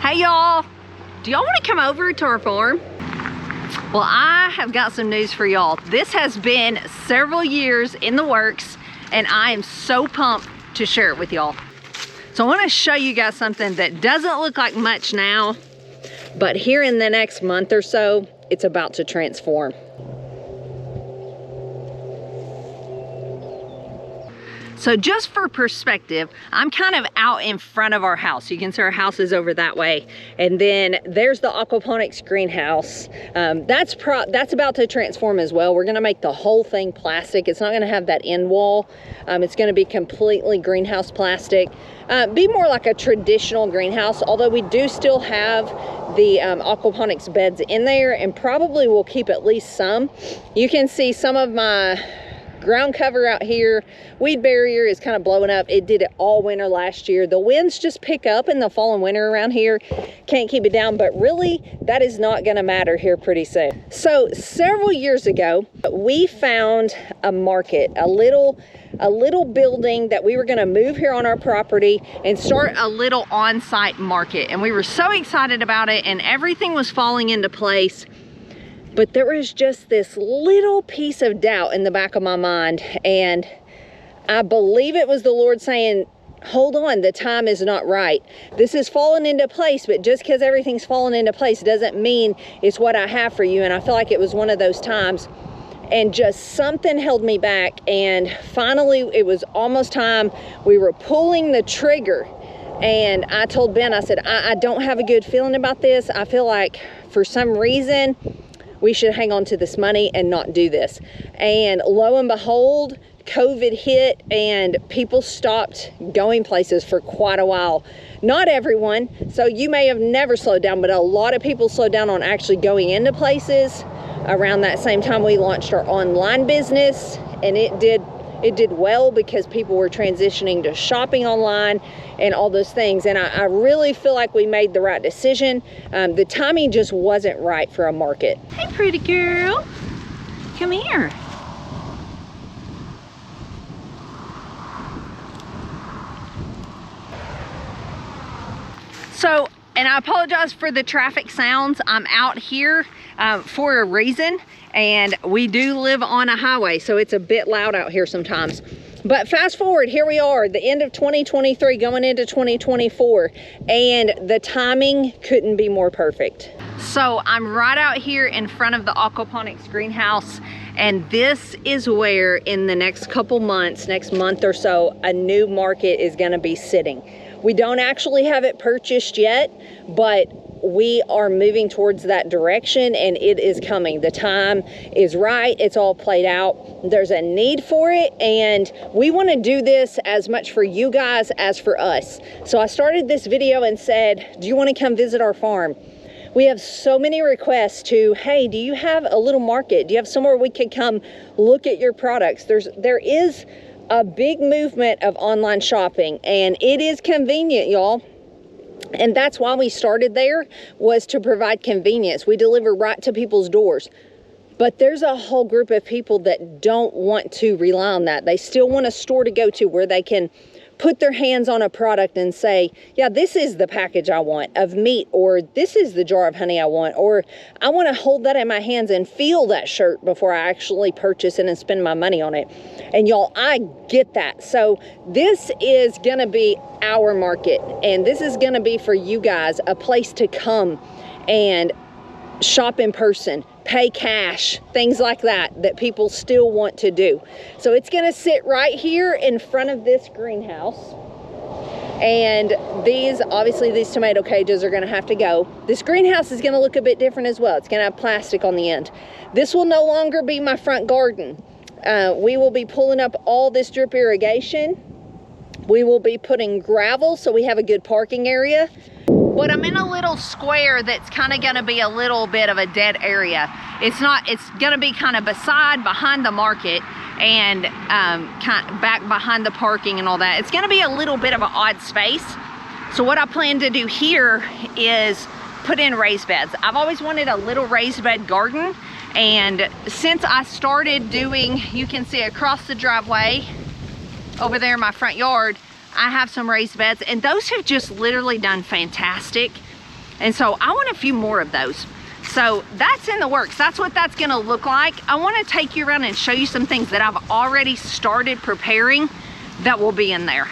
Hey y'all, do y'all want to come over to our farm? Well, I have got some news for y'all. This has been several years in the works and I am so pumped to share it with y'all. So I want to show you guys something that doesn't look like much now, but here in the next month or so, it's about to transform. So just for perspective, I'm kind of out in front of our house. You can see our house is over that way. And then there's the aquaponics greenhouse. That's about to transform as well. We're gonna make the whole thing plastic. It's not gonna have that end wall. It's gonna be completely greenhouse plastic. Be more like a traditional greenhouse, although we do still have the aquaponics beds in there and probably will keep at least some. You can see some of my ground cover out here. Weed barrier is kind of blowing up. It did it all winter last year. The winds just pick up in the fall and winter around here. Can't keep it down, but really that is not going to matter here pretty soon. So several years ago, we found a market, a little building that we were going to move here on our property and start a little on-site market. And we were so excited about it and everything was falling into place. But there was just this little piece of doubt in the back of my mind. And I believe it was the Lord saying, hold on, the time is not right. This is falling into place, but just because everything's falling into place doesn't mean it's what I have for you. And I feel like it was one of those times. And just something held me back. And finally, it was almost time. We were pulling the trigger. And I told Ben, I said, I don't have a good feeling about this. I feel like for some reason, we should hang on to this money and not do this. And lo and behold, COVID hit and people stopped going places for quite a while. Not everyone, so you may have never slowed down, but a lot of people slowed down on actually going into places. Around that same time we launched our online business, and it did well because people were transitioning to shopping online and all those things. And I really feel like we made the right decision. The timing just wasn't right for a market. Hey, pretty girl, come here. So, and I apologize for the traffic sounds. I'm out here for a reason. And we do live on a highway, so it's a bit loud out here sometimes. But fast forward, here we are, the end of 2023 going into 2024, and the timing couldn't be more perfect. So I'm right out here in front of the aquaponics greenhouse, and this is where in the next couple months, next month or so, a new market is gonna be sitting. We don't actually have it purchased yet, but we are moving towards that direction and it is coming. The time is right. It's all played out. There's a need for it and we want to do this as much for you guys as for us. So I started this video and said, do you want to come visit our farm? We have so many requests to, hey, do you have a little market? Do you have somewhere we could come look at your products? There is a big movement of online shopping and it is convenient, y'all. And that's why we started there, was to provide convenience. We deliver right to people's doors. But there's a whole group of people that don't want to rely on that. They still want a store to go to where they can put their hands on a product and say, yeah, this is the package I want of meat, or this is the jar of honey I want, or I want to hold that in my hands and feel that shirt before I actually purchase it and spend my money on it. And y'all, I get that. So this is going to be our market, and this is going to be for you guys a place to come and shop in person, pay cash, things like that people still want to do. So it's going to sit right here in front of this greenhouse. And obviously these tomato cages are going to have to go. This greenhouse is going to look a bit different as well. It's going to have plastic on the end. This will no longer be my front garden. We will be pulling up all this drip irrigation. We will be putting gravel so we have a good parking area. But I'm in a little square that's kind of going to be a little bit of a dead area. It's going to be kind of behind the market and kind of back behind the parking and all that. It's going to be a little bit of an odd space. So what I plan to do here is put in raised beds. I've always wanted a little raised bed garden. And since I started doing, you can see across the driveway over there in my front yard, I have some raised beds and those have just literally done fantastic. And so I want a few more of those. So that's in the works. That's what that's gonna look like. I wanna take you around and show you some things that I've already started preparing that will be in there.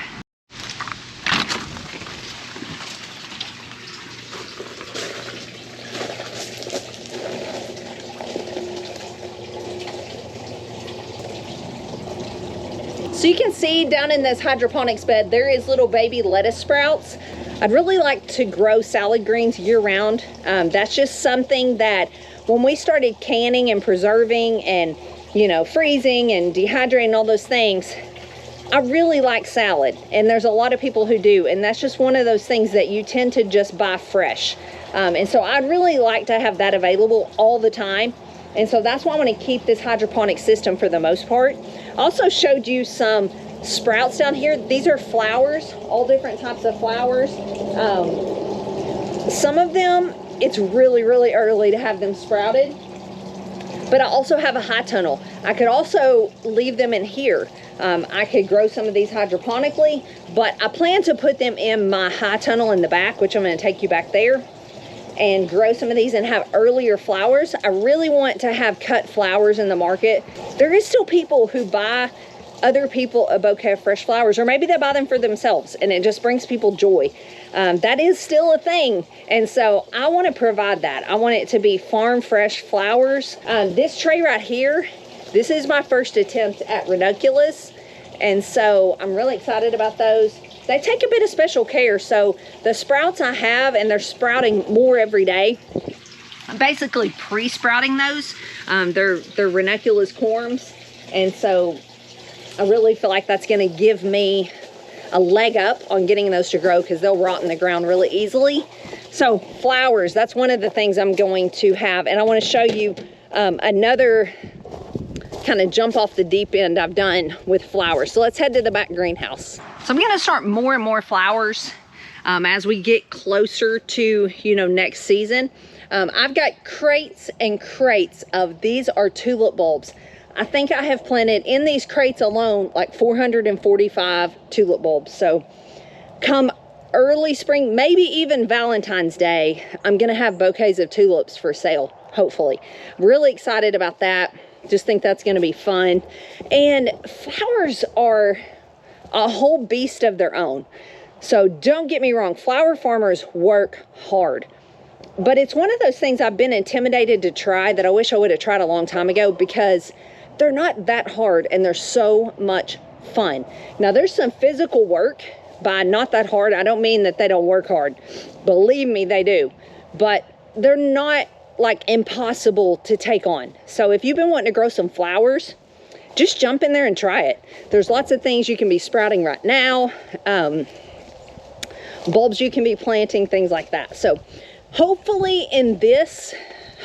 So you can see down in this hydroponics bed, there is little baby lettuce sprouts. I'd really like to grow salad greens year round. That's just something that when we started canning and preserving and, you know, freezing and dehydrating all those things, I really like salad, and there's a lot of people who do, and that's just one of those things that you tend to just buy fresh. And so I'd really like to have that available all the time. And so that's why I want to keep this hydroponic system for the most part. I also showed you some sprouts down here. These are flowers, all different types of flowers. Some of them, it's really, really early to have them sprouted. But I also have a high tunnel. I could also leave them in here. I could grow some of these hydroponically, but I plan to put them in my high tunnel in the back, which I'm going to take you back there, and grow some of these and have earlier flowers. I really want to have cut flowers in the market. There is still people who buy other people a bouquet of fresh flowers, or maybe they buy them for themselves, and it just brings people joy. That is still a thing, and so I want to provide that. I want it to be farm fresh flowers. This tray right here, this is my first attempt at ranunculus, and so I'm really excited about those. They take a bit of special care, so the sprouts I have, and they're sprouting more every day, I'm basically pre-sprouting those. They're ranunculus corms, and so I really feel like that's going to give me a leg up on getting those to grow, because they'll rot in the ground really easily. So flowers, that's one of the things I'm going to have, and I want to show you another kind of jump off the deep end I've done with flowers. So let's head to the back greenhouse. So I'm going to start more and more flowers as we get closer to, you know, next season. I've got crates and crates of, these are tulip bulbs. I think I have planted in these crates alone like 445 tulip bulbs. So come early spring, maybe even Valentine's Day, I'm going to have bouquets of tulips for sale, hopefully. Really excited about that. Just think that's going to be fun. And flowers are a whole beast of their own. So don't get me wrong, flower farmers work hard. But it's one of those things I've been intimidated to try that I wish I would have tried a long time ago, because they're not that hard and they're so much fun. Now there's some physical work. By not that hard, I don't mean that they don't work hard. Believe me, they do. But they're not like impossible to take on. So if you've been wanting to grow some flowers, just jump in there and try it. There's lots of things you can be sprouting right now. Bulbs you can be planting, things like that. So hopefully in this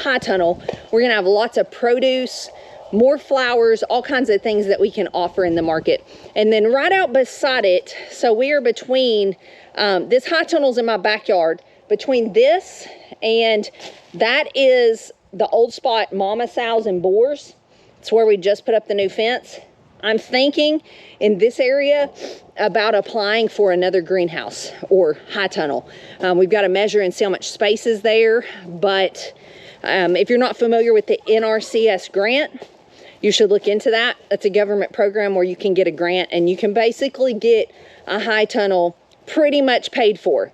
high tunnel, we're gonna have lots of produce, more flowers, all kinds of things that we can offer in the market. And then right out beside it, so we are between, this high tunnel's in my backyard, between this and that is the old spot mama sows and boars. It's where we just put up the new fence. I'm thinking in this area about applying for another greenhouse or high tunnel. We've got to measure and see how much space is there, but if you're not familiar with the NRCS grant, you should look into that. That's a government program where you can get a grant and you can basically get a high tunnel pretty much paid for.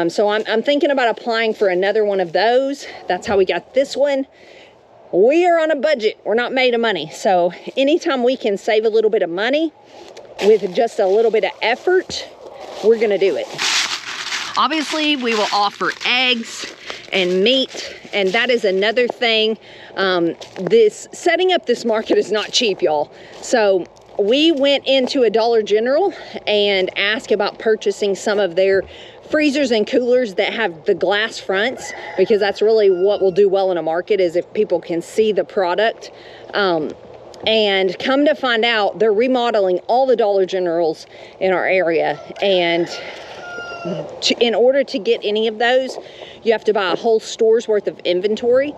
So I'm thinking about applying for another one of those. That's how we got this one. We are on a budget. We're not made of money. So anytime we can save a little bit of money with just a little bit of effort, we're gonna do it. Obviously, we will offer eggs and meat, and that is another thing. Setting up this market is not cheap, y'all. So we went into a Dollar General and asked about purchasing some of their freezers and coolers that have the glass fronts, because that's really what will do well in a market, is if people can see the product. And come to find out, they're remodeling all the Dollar Generals in our area, and in order to get any of those, you have to buy a whole store's worth of inventory.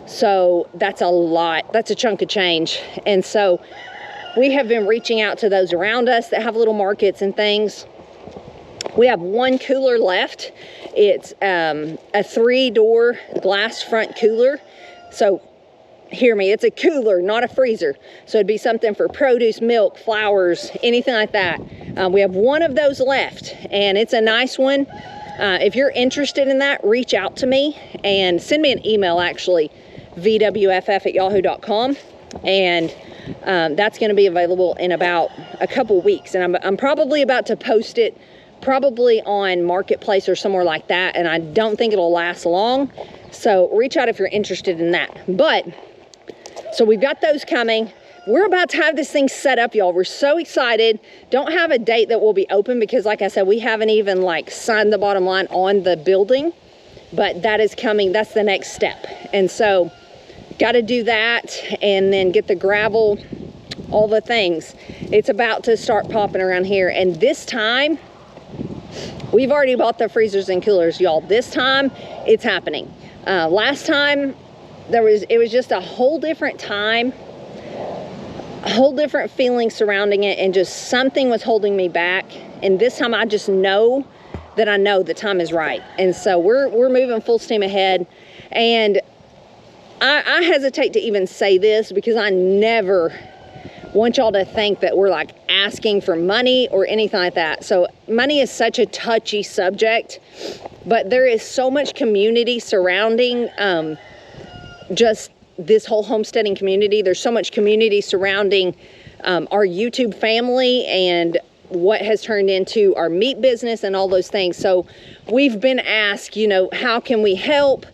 So that's a lot. That's a chunk of change. And so we have been reaching out to those around us that have little markets and things. We have one cooler left. It's a 3-door glass front cooler. So hear me, it's a cooler, not a freezer. So it'd be something for produce, milk, flowers, anything like that. We have one of those left, and it's a nice one. If you're interested in that, reach out to me and send me an email, actually, vwff@yahoo.com. And that's going to be available in about a couple weeks. And I'm probably about to post it probably on Marketplace or somewhere like that. And I don't think it'll last long. So reach out if you're interested in that. But, so we've got those coming. We're about to have this thing set up, y'all. We're so excited. Don't have a date that will be open because, like I said, we haven't even like signed the bottom line on the building. But that is coming. That's the next step. And so got to do that and then get the gravel, all the things. It's about to start popping around here. And this time, we've already bought the freezers and coolers, y'all. This time, it's happening. Last time, it was just a whole different time, a whole different feeling surrounding it, and just something was holding me back. And this time, I just know that I know the time is right. And so we're moving full steam ahead. And I hesitate to even say this because I never want y'all to think that we're like asking for money or anything like that. So money is such a touchy subject, but there is so much community surrounding just this whole homesteading community. There's so much community surrounding our YouTube family and what has turned into our meat business and all those things. So we've been asked, you know, how can we help?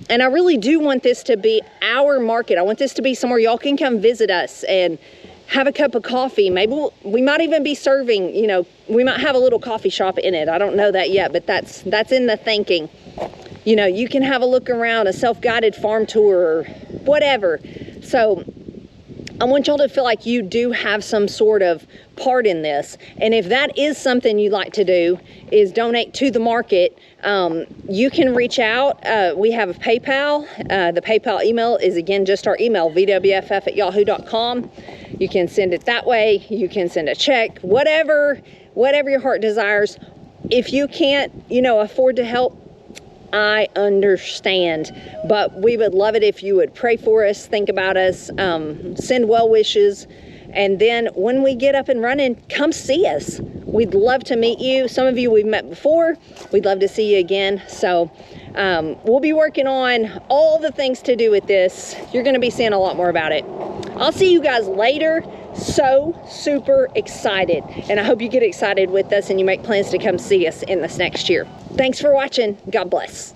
And I really do want this to be our market. I want this to be somewhere y'all can come visit us and have a cup of coffee. Maybe we might even be serving, you know, we might have a little coffee shop in it. I don't know that yet, but that's in the thinking. You know, you can have a look around, a self-guided farm tour or whatever. So I want y'all to feel like you do have some sort of part in this. And if that is something you'd like to do, is donate to the market, you can reach out. We have a PayPal. The PayPal email is, again, just our email, vwff@yahoo.com. You can send it that way. You can send a check, whatever your heart desires. If you can't, you know, afford to help, I understand, but we would love it if you would pray for us, think about us, send well wishes, and then when we get up and running, come see us. We'd love to meet you. Some of you we've met before. We'd love to see you again. So we'll be working on all the things to do with this. You're going to be seeing a lot more about it. I'll see you guys later. So super excited, and I hope you get excited with us and you make plans to come see us in this next year. Thanks for watching. God bless.